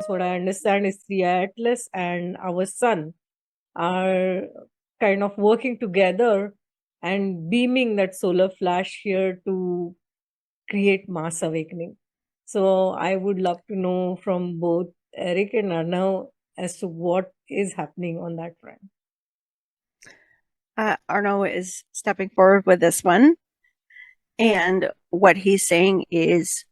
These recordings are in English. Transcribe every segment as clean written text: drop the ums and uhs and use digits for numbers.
what I understand is 3i Atlas and our sun are kind of working together and beaming that solar flash here to create mass awakening. So I would love to know from both Eric and Arnav as to what is happening on that front. Arno is stepping forward with this one. And what he's saying is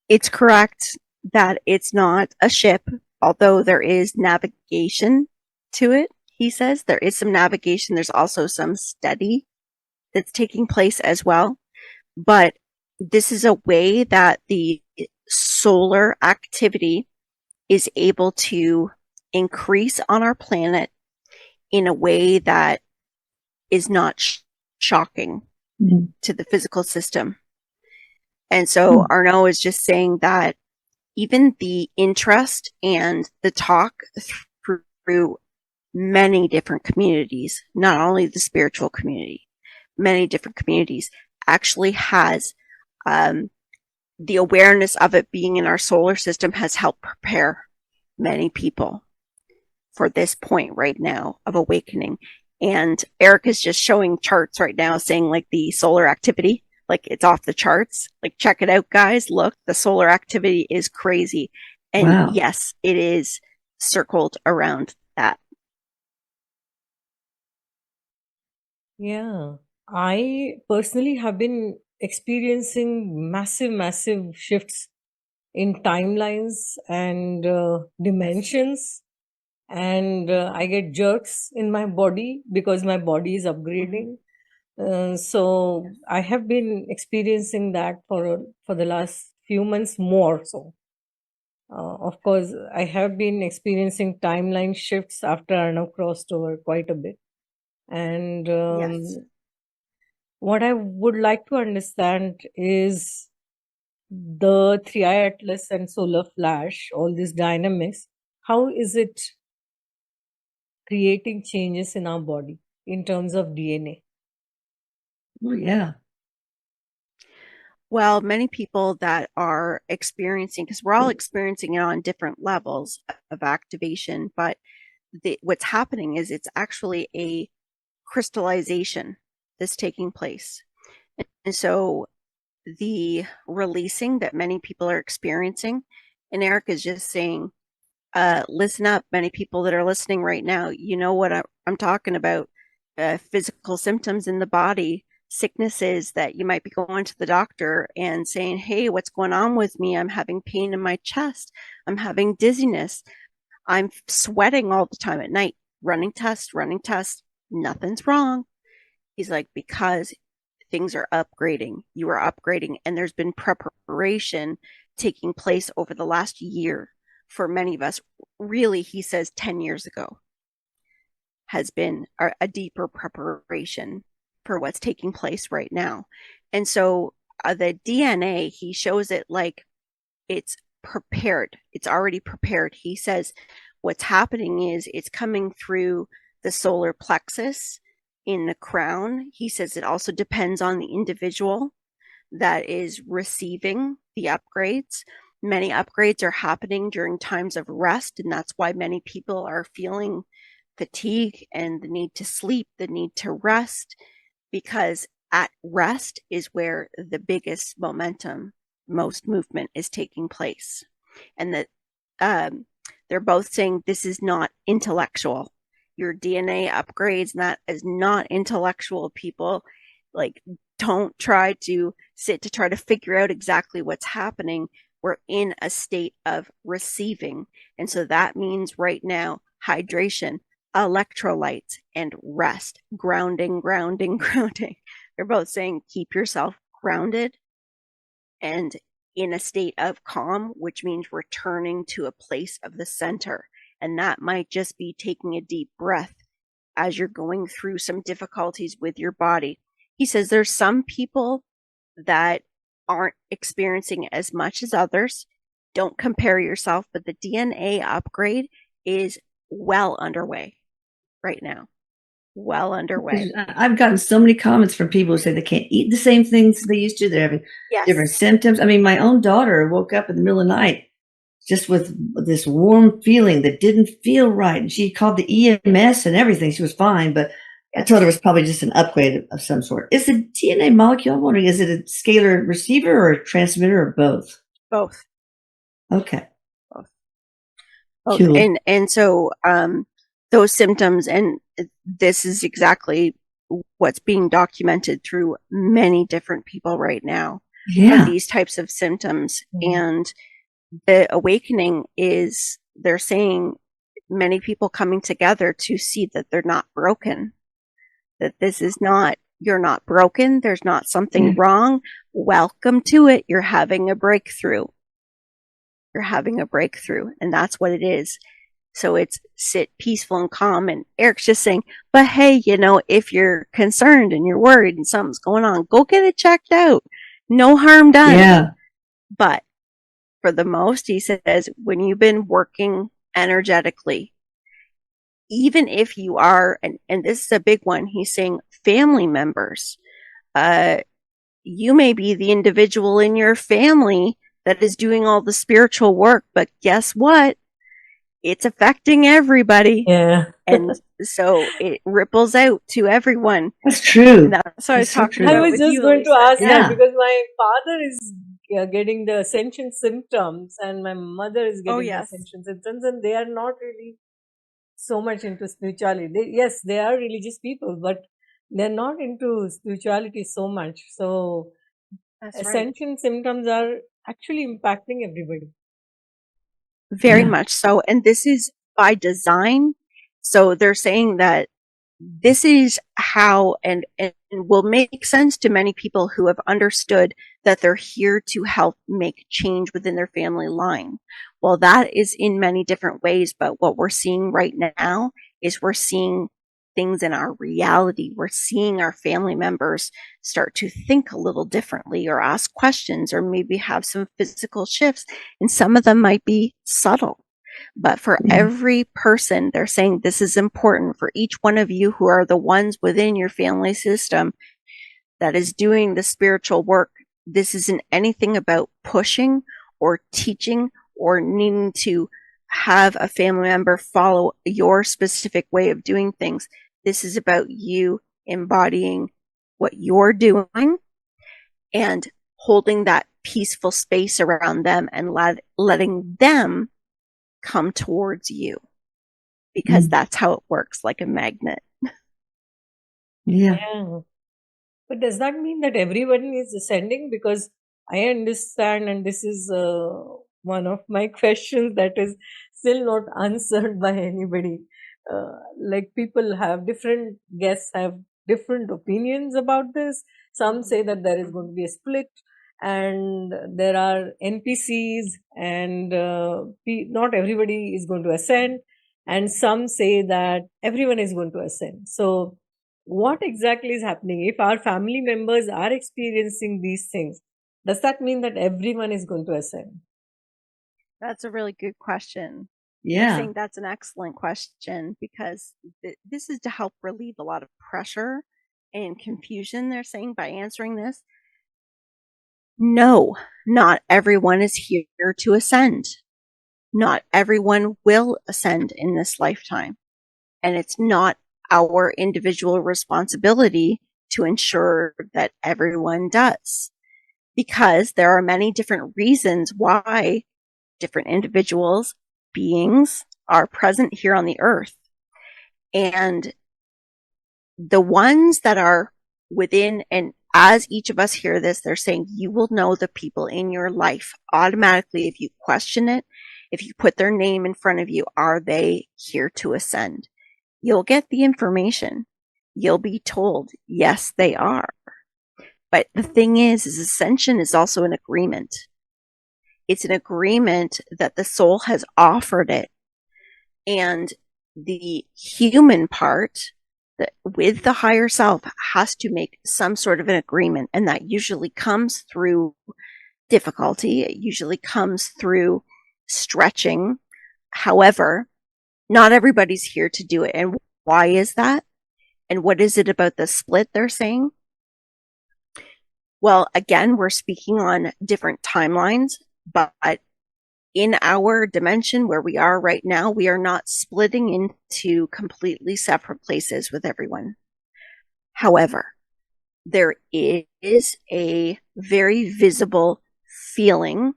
it's correct that it's not a ship, although there is navigation to it. He says there is some navigation. There's also some study that's taking place as well. But this is a way that the solar activity is able to increase on our planet in a way that is not shocking to the physical system. And so Arnaud is just saying that even the interest and the talk through many different communities, not only the spiritual community, many different communities, actually has the awareness of it being in our solar system has helped prepare many people for this point right now of awakening. And Eric is just showing charts right now saying like the solar activity, like it's off the charts. Like, check it out, guys. Look, the solar activity is crazy. And wow. Yes, it is circled around that. Yeah, I personally have been experiencing massive shifts in timelines and dimensions. And I get jerks in my body because my body is upgrading. So I have been experiencing that for the last few months more so. Of course, I have been experiencing timeline shifts after Arnav crossed over quite a bit. And Yes. what I would like to understand is the 3i Atlas and solar flash, all these dynamics, how is it creating changes in our body in terms of DNA? Oh, yeah. Well, many people that are experiencing, because we're all experiencing it on different levels of activation, but what's happening is it's actually a crystallization that's taking place. And so the releasing that many people are experiencing, and Eric is just saying, listen up, many people that are listening right now, you know what I'm talking about. Physical symptoms in the body, sicknesses that you might be going to the doctor and saying, hey, what's going on with me? I'm having pain in my chest. I'm having dizziness. I'm sweating all the time at night. Running tests, nothing's wrong. He's like, because things are upgrading. You are upgrading, and there's been preparation taking place over the last year for many of us. Really, he says 10 years ago has been a deeper preparation for what's taking place right now. And so the DNA, he shows it like it's prepared. It's already prepared. He says what's happening is it's coming through the solar plexus in the crown. He says it also depends on the individual that is receiving the upgrades. Many upgrades are happening during times of rest, and that's why many people are feeling fatigue and the need to sleep, the need to rest, because at rest is where the biggest momentum, most movement is taking place. And that they're both saying this is not intellectual. Your DNA upgrades, and that is not intellectual, people. Like, don't try to sit to try to figure out exactly what's happening. We're in a state of receiving. And so that means right now, hydration, electrolytes, and rest. Grounding. They're both saying keep yourself grounded and in a state of calm, which means returning to a place of the center. And that might just be taking a deep breath as you're going through some difficulties with your body. He says there's some people that aren't experiencing as much as others. Don't compare yourself, but the DNA upgrade is well underway right now. well underway. I've gotten so many comments from people who say they can't eat the same things they used to. They're having different symptoms. I mean, my own daughter woke up in the middle of the night just with this warm feeling that didn't feel right. And she called the EMS and everything. She was fine, but I told her it was probably just an upgrade of some sort. Is the DNA molecule, I'm wondering, is it a scalar receiver or a transmitter or both? Both. Okay. Both. Cool. And so those symptoms, and this is exactly what's being documented through many different people right now. Yeah. Of these types of symptoms. And the awakening is, they're saying, many people coming together to see that they're not broken, that this is not, you're not broken, there's not something wrong. Welcome to it. You're having a breakthrough. You're having a breakthrough, and that's what it is. So it's sit peaceful and calm. And Eric's just saying, but hey, if you're concerned and you're worried and something's going on, go get it checked out. No harm done. Yeah. But for the most, he says, when you've been working energetically, even if you are, and this is a big one, he's saying family members, you may be the individual in your family that is doing all the spiritual work, but guess what? It's affecting everybody. Yeah. And so it ripples out to everyone. That's true. And that's what I was talking I about was with just you, going to Elisa. ask Yeah. that because my father is getting the ascension symptoms and my mother is getting the ascension symptoms, and they are not really so much into spirituality. Yes, they are religious people, but they're not into spirituality so much. So That's right. ascension symptoms are actually impacting everybody. Very much so. And this is by design. So they're saying that this is how, and will make sense to many people who have understood that they're here to help make change within their family line. Well, that is in many different ways, but what we're seeing right now is we're seeing things in our reality. We're seeing our family members start to think a little differently or ask questions or maybe have some physical shifts. And some of them might be subtle. But for every person, they're saying this is important for each one of you who are the ones within your family system that is doing the spiritual work. This isn't anything about pushing or teaching or needing to have a family member follow your specific way of doing things. This is about you embodying what you're doing and holding that peaceful space around them and letting them come towards you, because that's how it works, like a magnet. Yeah. But does that mean that everyone is ascending? Because I understand, and this is one of my questions that is still not answered by anybody. Like people have different guests have different opinions about this. Some say that there is going to be a split, and there are NPCs, and not everybody is going to ascend. And some say that everyone is going to ascend. So what exactly is happening? If our family members are experiencing these things, does that mean that everyone is going to ascend? That's a really good question. Yeah. I think that's an excellent question, because this is to help relieve a lot of pressure and confusion, they're saying, by answering this. No, not everyone is here to ascend. Not everyone will ascend in this lifetime. And it's not our individual responsibility to ensure that everyone does, because there are many different reasons why different individuals, beings, are present here on the earth. And the ones that are within, and as each of us hear this, they're saying you will know the people in your life automatically if you question it, if you put their name in front of you. Are they here to ascend? You'll get the information. You'll be told, yes, they are. But the thing is ascension is also an agreement. It's an agreement that the soul has offered it. And the human part, with the higher self, has to make some sort of an agreement. And that usually comes through difficulty. It usually comes through stretching. However, not everybody's here to do it. And why is that? And what is it about the split they're saying? Well, again, we're speaking on different timelines, but in our dimension where we are right now, we are not splitting into completely separate places with everyone. However, there is a very visible feeling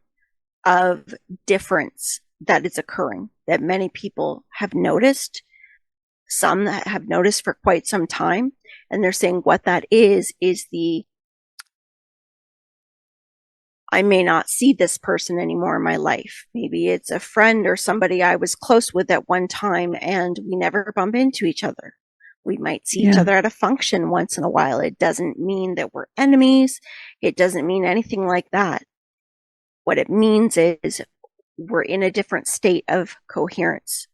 of difference that is occurring that many people have noticed, some that have noticed for quite some time. And they're saying what that is the I may not see this person anymore in my life. Maybe it's a friend or somebody I was close with at one time and we never bump into each other. We might see each other at a function once in a while. It doesn't mean that we're enemies. It doesn't mean anything like that. What it means is we're in a different state of coherence.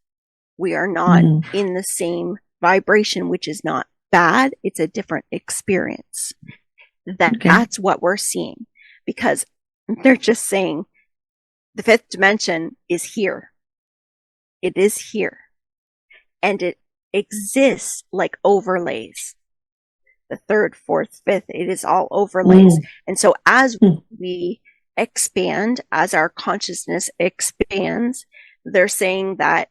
We are not in the same vibration, which is not bad. It's a different experience. That's what we're seeing, because they're just saying the fifth dimension is here. It is here. And it exists like overlays. The third, fourth, fifth, it is all overlays. And so as we expand, as our consciousness expands, they're saying that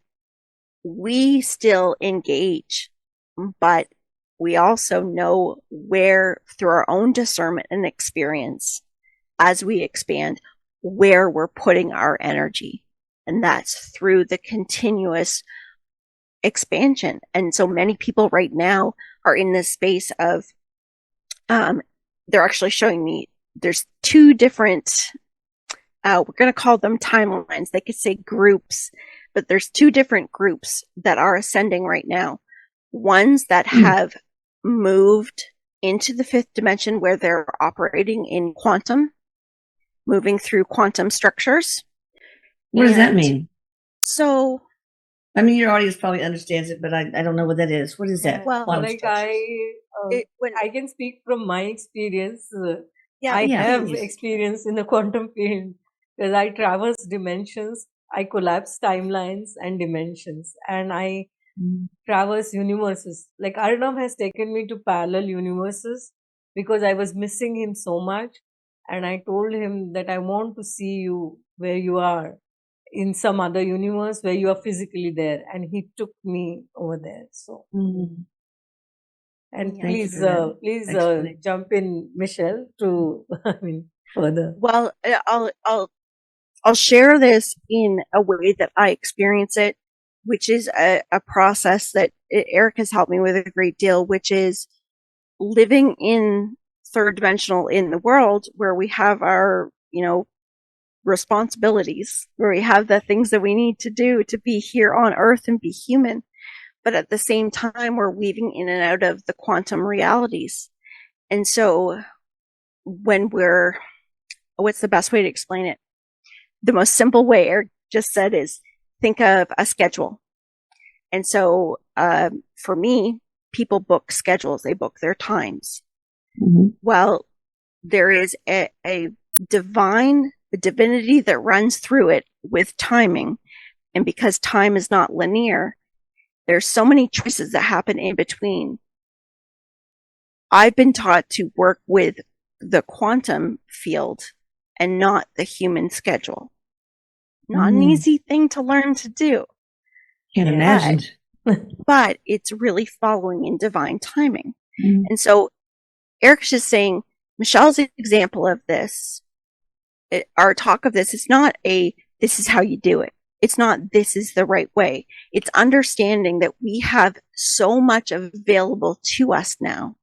we still engage, but we also know where, through our own discernment and experience, as we expand, where we're putting our energy. And that's through the continuous expansion. And so many people right now are in this space of, they're actually showing me there's two different, we're going to call them timelines. They could say groups, but there's two different groups that are ascending right now. Ones that have moved into the fifth dimension where they're operating in quantum, moving through quantum structures. What does that mean? So, I mean, your audience probably understands it, but I don't know what that is. What is that? Well, like I can speak from my experience. I have experience in the quantum field because I traverse dimensions. I collapse timelines and dimensions, and I traverse universes. Like Arnav has taken me to parallel universes because I was missing him so much. And I told him that I want to see you where you are in some other universe where you are physically there. And he took me over there. So, and please jump in, Michelle, to further. Well, I'll share this in a way that I experience it, which is a process that Eric has helped me with a great deal, which is living in third dimensional in the world where we have our, responsibilities, where we have the things that we need to do to be here on earth and be human. But at the same time, we're weaving in and out of the quantum realities. And so when what's the best way to explain it? The most simple way Eric just said is think of a schedule. And so for me, people book schedules, they book their times. Well, there is a divinity that runs through it with timing. And because time is not linear, there's so many choices that happen in between. I've been taught to work with the quantum field and not the human schedule. Not an easy thing to learn to do. Can't imagine. But it's really following in divine timing. And so Eric's just saying, Michelle's example of this, our talk of this is not this is how you do it. It's not, this is the right way. It's understanding that we have so much available to us now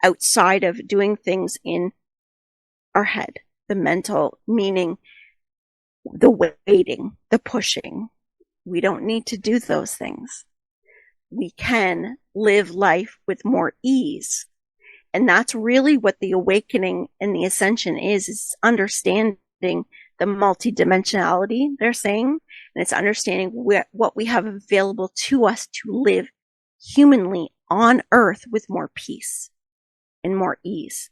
outside of doing things in our head, the mental, meaning the waiting, the pushing. We don't need to do those things. We can live life with more ease. And that's really what the awakening and the ascension is understanding the multidimensionality, they're saying, and it's understanding what we have available to us to live humanly on earth with more peace and more ease.